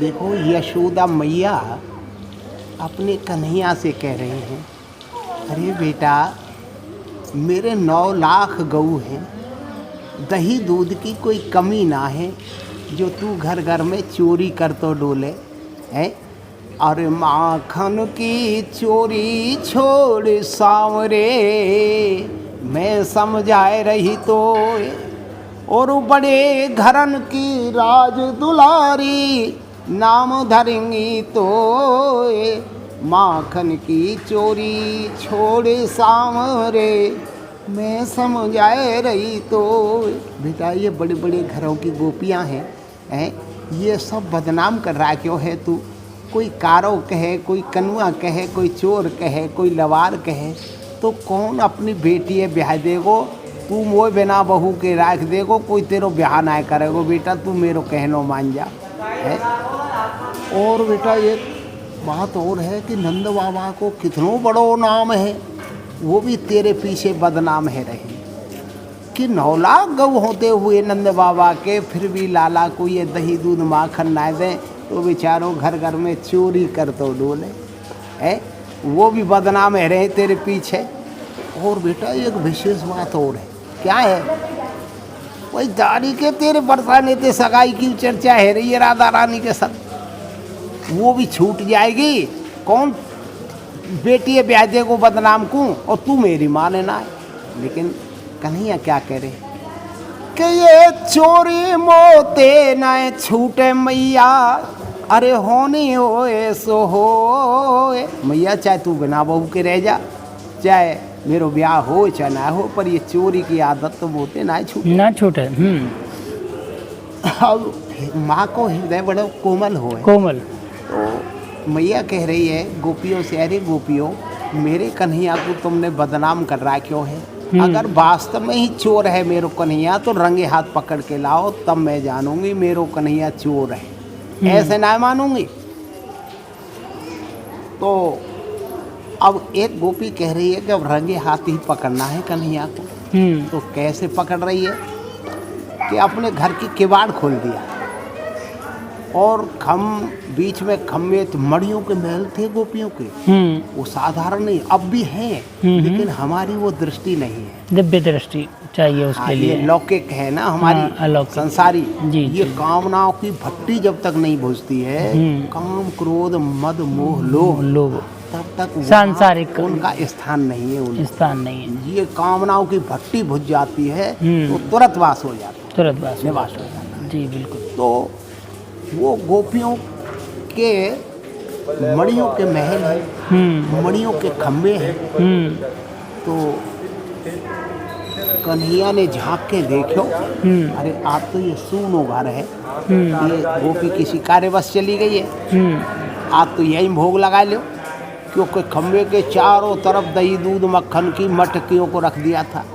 देखो यशोदा मैया अपने कन्हैया से कह रहे हैं, अरे बेटा मेरे 9 लाख गऊ हैं, दही दूध की कोई कमी ना है जो तू घर घर में चोरी कर तो डोले है। और माखन की चोरी छोड़ सांवरे, मैं समझाए रही तो और बड़े घरन की राज दुलारी, नाम धरेंगी तो माखन की चोरी छोड़ सांवरे, मैं समझाए रही तो। बेटा ये बड़े बड़े घरों की गोपियां हैं, ये सब बदनाम कर रहा क्यों है तू? कोई कारो कहे, कोई कनुआ कहे, कोई चोर कहे, कोई लवार कहे, तो कौन अपनी बेटी है ब्याह देगो? तू मोए बिना बहू के राख देगो, कोई तेरो ब्याह ना करेगो। बेटा तू मेरो कहनो मान जा है। और बेटा एक बात और है कि नंद बाबा को कितनो बड़ो नाम है, वो भी तेरे पीछे बदनाम है रही कि 9 लाख गऊ होते हुए नंद बाबा के, फिर भी लाला को ये दही दूध माखन ना दे तो बेचारों घर घर में चोरी कर तो डोले है, वो भी बदनाम है रहे तेरे पीछे। और बेटा एक विशेष बात और है, क्या है? वही दाढ़ी के तेरे बरसाने ते सगाई की चर्चा है रही है राधा रानी के साथ, वो भी छूट जाएगी। कौन बेटी है ब्याह दे को बदनाम को, और तू मेरी माने ना है। लेकिन कन्हैया क्या कह रहे कि ये चोरी मोते न छूटे मैया, अरे होनी होए सो होए। मैया चाहे तू बिना बहू के रह जा, चाहे मेरो ब्याह हो चाहे ना हो, पर ये चोरी की आदत तो मोते ना छूटे। अब माँ को हृदय बड़ा कोमल हो कोमल। तो मैया कह रही है गोपियों से, अरे गोपियों मेरे कन्हैया को तुमने बदनाम कर रहा क्यों है? अगर वास्तव में ही चोर है मेरो कन्हैया तो रंगे हाथ पकड़ के लाओ, तब मैं जानूंगी मेरो कन्हैया चोर है, ऐसे ना मानूंगी। तो अब एक गोपी कह रही है कि अब रंगे हाथ ही पकड़ना है कन्हैया को। तो कैसे पकड़ रही है कि अपने घर की किवाड़ खोल दिया और बीच में खम्भे मड़ियों के महल थे गोपियों के, वो साधारण नहीं, अब भी हैं, लेकिन हमारी वो दृष्टि नहीं है, दिव्य दृष्टि चाहिए उसके लिए। लौकिक है ना हमारी, संसारी। ये कामनाओं की भट्टी जब तक नहीं बुझती है, काम क्रोध मद मोह लोभ, तब तक सांसारिक उनका स्थान नहीं है, स्थान नहीं है। ये कामनाओं की भट्टी बुझ जाती है तो तुरंत वास हो जाता है, तुरंत वास निवास हो जाता है। जी बिल्कुल। तो वो गोपियों के मड़ियों के महल हैं, मड़ियों के खम्भे हैं। तो कन्हैया ने झांक के देखो, अरे आप तो ये सूनो घर है, ये गोपी किसी कार्यवश चली गई है, आप तो यही भोग लगा लो, क्योंकि खम्भे के चारों तरफ दही दूध मक्खन की मटकियों को रख दिया था।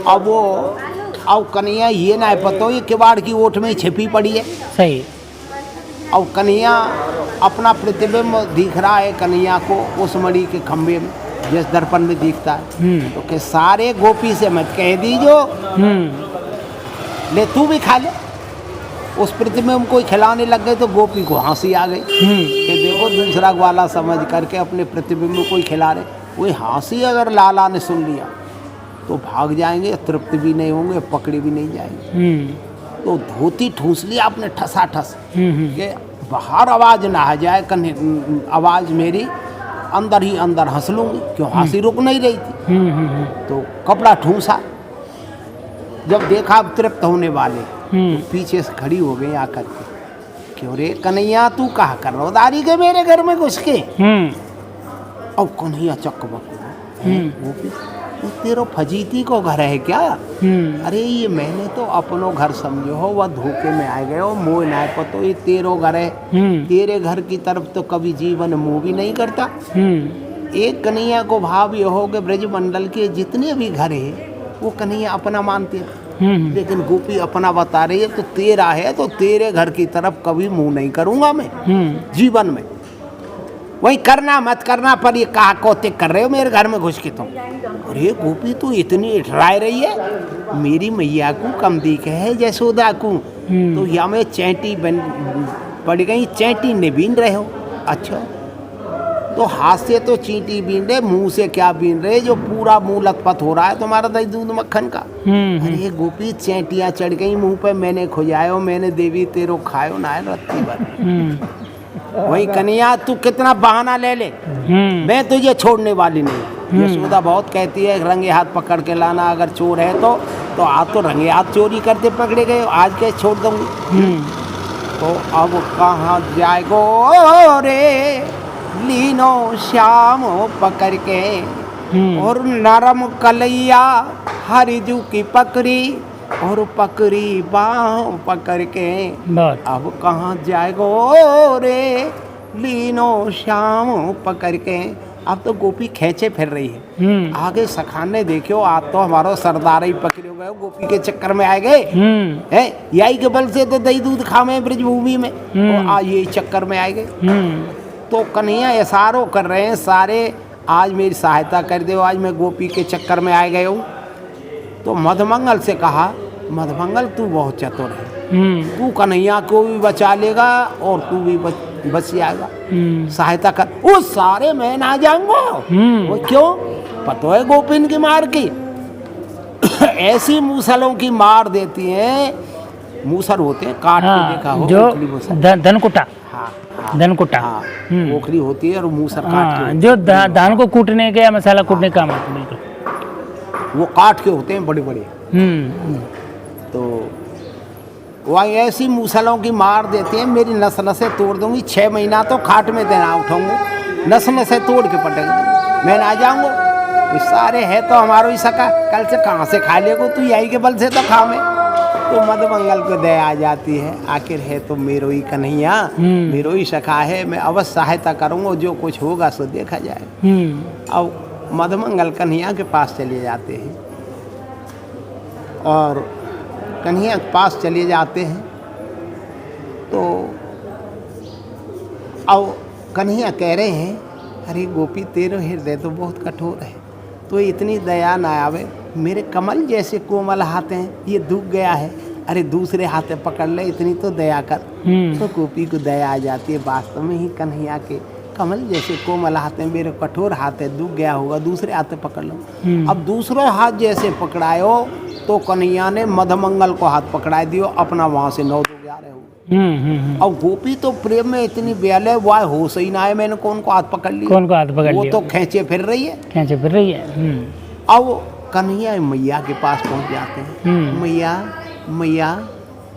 अब कन्हैया ये ना पता ये किवाड़ की ओट में छिपी पड़ी है। सही। अब कन्हैया अपना प्रतिबिंब दिख रहा है कन्हैया को उस मणि के खम्भे में, जिस दर्पण में दिखता है। तो के सारे गोपी से मत कह दीजो, ले तू भी खा ले। उस प्रतिबिंब को खिलाने लग गए तो गोपी को हंसी आ गई कि देखो दूसरा ग्वाला समझ करके अपने प्रतिबिंब को ही खिला रहे। वही हंसी अगर लाला ने सुन लिया तो भाग जाएंगे, तृप्त भी नहीं होंगे, पकड़े भी नहीं जाएंगे। तो धोती ठूस लिया आपने ठसाठस कि बाहर आवाज ना आ जाए, आवाज मेरी अंदर ही अंदर हंस लूंगी, क्यों हंसी रुक नहीं रही थी। तो कपड़ा ठूसा, जब देखा अब तृप्त होने वाले तो पीछे से खड़ी हो गई आकर के, क्यों रे कन्हैया तू कहा कर रोदारी के मेरे घर में घुस के? अब कन्हैया चक्कबक वो भी तेरो फजीती को घर है क्या? अरे ये मैंने तो अपनो घर समझो हो, वह धोखे में आ गए हो, मोह ना पतो ये तेरो घर है, तेरे घर की तरफ तो कभी जीवन मोह भी नहीं करता। एक कन्हैया को भाव ये हो कि ब्रज मंडल के जितने भी घर है वो कन्हैया अपना मानते थे, लेकिन गोपी अपना बता रही है, तो तेरा है तो तेरे घर की तरफ कभी मुँह नहीं करूँगा मैं जीवन में। वही करना मत करना, पर ये कहा कौतिक कर रहे हो मेरे घर में घुस के तुम। अरे गोपी तू इतनी इठराए रही है, मेरी मैया को कम दिख है यशोदा को, तो या मैं चैंटी पड़ गई चैंटी ने बीन रहे हो। अच्छा, तो हाथ से तो चींटी बीन रहे, मुंह से क्या बीन रहे जो पूरा मुंह लथपथ हो रहा है तुम्हारा दही दूध मक्खन का। अरे गोपी चैंटियाँ चढ़ गई मुंह पे, मैंने खुजायो, मैंने देवी तेरो खायो ना रत्ती भर। वही कन्हैया तू कितना बहाना ले ले, मैं तुझे छोड़ने वाली नहीं। यशोदा बहुत कहती है रंगे हाथ पकड़ के लाना, अगर चोर है तो आज तो रंगे हाथ चोरी करते पकड़े गए, आज कैसे छोड़ दूंगी। तो अब कहाँ जाएगो रे लीनो श्याम पकड़ के, और नरम कलैया हरिजू की पकड़ी, और पकड़ी बाहों पकड़ के। अब कहाँ जाएगो रे लीनो श्याम पकड़ के। अब तो गोपी खेचे फिर रही है। आगे सखाने देखियो, आज तो हमारो सरदार ही पकड़े गए, गोपी के चक्कर में आए गए हैं। यही के बल से तो दही दूध खावे ब्रजभूमि में, तो आज यही चक्कर में आए गए। तो कन्हैया इशारों कर रहे हैं सारे, आज मेरी सहायता कर दो, आज मैं गोपी के चक्कर में आ गए हूँ। तो मधुमंगल से कहा, मधुमंगल तू बहुत चतुर है, तू कन्हैया को भी बचा लेगा और तू भी बच जाएगा, सहायता कर। वो सारे मैं ना जाऊंगा। वो क्यों? पता है गोपिन की मार की ऐसी मूसलों की मार देती हैं, मूसल होते हैं काट के देखा हो जो धनकुटा, धनकुटा ओखली होती है और मूसल काट के जो धान को कूटने के या मसाला कूटने का काम आता है, बिल्कुल वो काट के होते हैं बड़े बड़े। तो वही ऐसी मूसलों की मार देती हैं, मेरी नस नसें तोड़ दूंगी, 6 महीना तो खाट में देना उठाऊंगा, नस नसें तोड़ के पटक दूंगी, मैं ना जाऊंगा। इस सारे है तो हमारो ही सका, कल से कहाँ से खा लेगो तू, यही के बल से तो खावे। तो मधुमंगल को दया आ जाती है, आखिर है तो मेरो ही कन्हैया, मेरो ही सखा है, मैं अवश्य सहायता करूँगा, जो कुछ होगा सो देखा जाएगा। अब मधुमंगल कन्हैया के पास चले जाते हैं, और कन्हैया के पास चले जाते हैं। तो अब कन्हैया कह रहे हैं, अरे गोपी तेरे हृदय तो बहुत कठोर है, तो इतनी दया ना आवे, मेरे कमल जैसे कोमल हाथ हैं, ये दुख गया है, अरे दूसरे हाथ पकड़ ले, इतनी तो दया कर। तो गोपी को दया आ जाती है, वास्तव में ही कन्हैया के कमल जैसे कोमल हाथ हैं, मेरे कठोर हाथ है, दुख गया होगा, दूसरे हाथ पकड़ लो। अब दूसरों हाथ जैसे पकड़ायो तो कन्हैया ने मधुमंगल को हाथ पकड़ा दियो, अपना वहां से 9 तो 11 हो। अब गोपी तो प्रेम में इतनी बेले, वह होश ही ना है, मैंने कौन को हाथ पकड़ लिया, कौन को हाथ पकड़ वो लिया, तो खींचे फिर रही है, खींचे फिर रही है। अब कन्हैया मैया के पास पहुंच जाते हैं। मैया मैया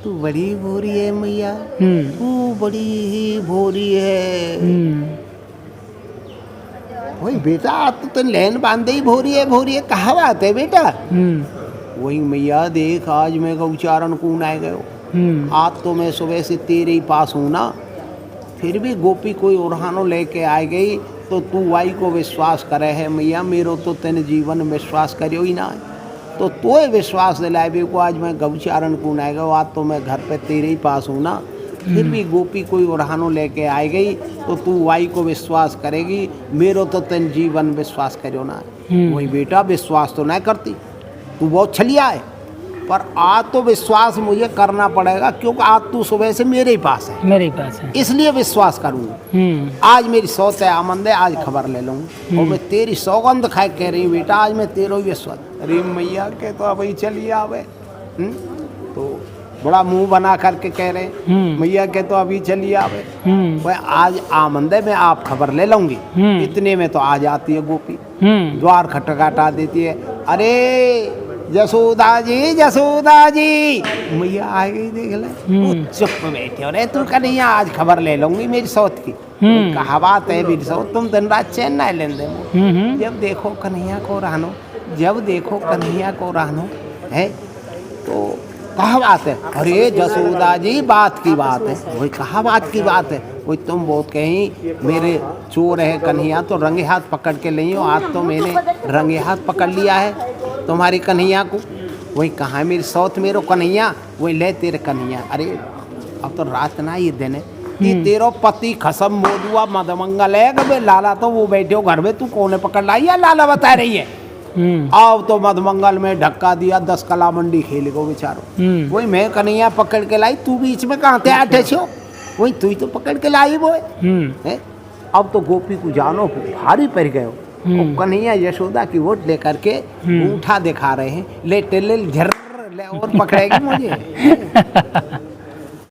तू बड़ी भोरी है, मैया तू बड़ी ही भोरी है। वही बेटा तो लैन बांधे ही भोरी है, कहाँ बात है बेटा। वही मैया देख, आज मैं गौचारण कून आए गए, आज तो मैं सुबह से तेरे ही पास हूँ ना, फिर भी गोपी कोई उड़ानो लेके आ गई, तो तू वाई को विश्वास करे है मैया, मेरो तो तेने जीवन में विश्वास करियो ही ना है, तो तोय विश्वास दिलाए भी को आज मैं गौचारण कून आए गए, आज तो मैं घर पे तेरे ही पास हूँ ना, फिर भी गोपी कोई उड़ानो लेके आ गई, तो तू वाई को विश्वास करेगी, मेरो तो तेन जीवन विश्वास करियो ना है। वही बेटा विश्वास तो नहीं करती, तू बहुत छलिया है, पर आज तो विश्वास मुझे करना पड़ेगा, क्योंकि आज तू सुबह से मेरे ही पास है, इसलिए विश्वास करूँगा। आज मेरी सौत है आमंद है, आज खबर ले लूँगी, और मैं तेरी सौगंध खाए कह रही हूँ बेटा, आज मैं तेरो ही विश्वास। अरे मैया के तो अब ही चलिए आवे, तो बड़ा मुंह बना करके कह रहे मैया के तो अभी चलिए आवे, वह आज आमंद है, मैं आप खबर ले लूँगी। इतने में तो आ जाती है गोपी, द्वार खटखटा देती है, अरे जसोदा जी, मैया आ गई, देख ले। चुप बैठे हो रे, तू कन्हैया आज खबर ले लूंगी मेरी सौत की। कहा बात है मेरी सौत, तुम दिन रात चैन ना लेन दे, जब देखो कन्हैया को रहनो, जब देखो कन्हैया को रहनो है, तो कहा बात है। अरे जसोदा जी बात की बात है, वही कहा बात की बात है, वही तुम बहुत कहीं मेरे चोर है कन्हैया, तो रंगे हाथ पकड़ के नहीं हो, आज तो मैंने रंगे हाथ पकड़ लिया है तुम्हारी कन्हैया को। वही कहाँ है मेरी सौत, मेरो कन्हैया, वही ले तेरे कन्हैया। अरे अब तो रात ना ये दिन है, ये तेरो पति खसम मोदुआ मधुमंगल है, कभी लाला तो वो बैठे हो घर में, तू कौन पकड़ लाई या लाला बता रही है। अब तो मधुमंगल में धक्का दिया, 10 कला मंडी खेल गो बेचारो। वही मैं कन्हैया पकड़ के लाई, तू बीच में कहाँ थे आठे छो, वही तू ही तो पकड़ के लाई वो है। अब तो गोपी को जानो भारी पड़ गए हो। और कन्हैया यशोदा की वोट लेकर के उठा दिखा रहे हैं, ले टेले झर ले और पकड़ेगी मुझे।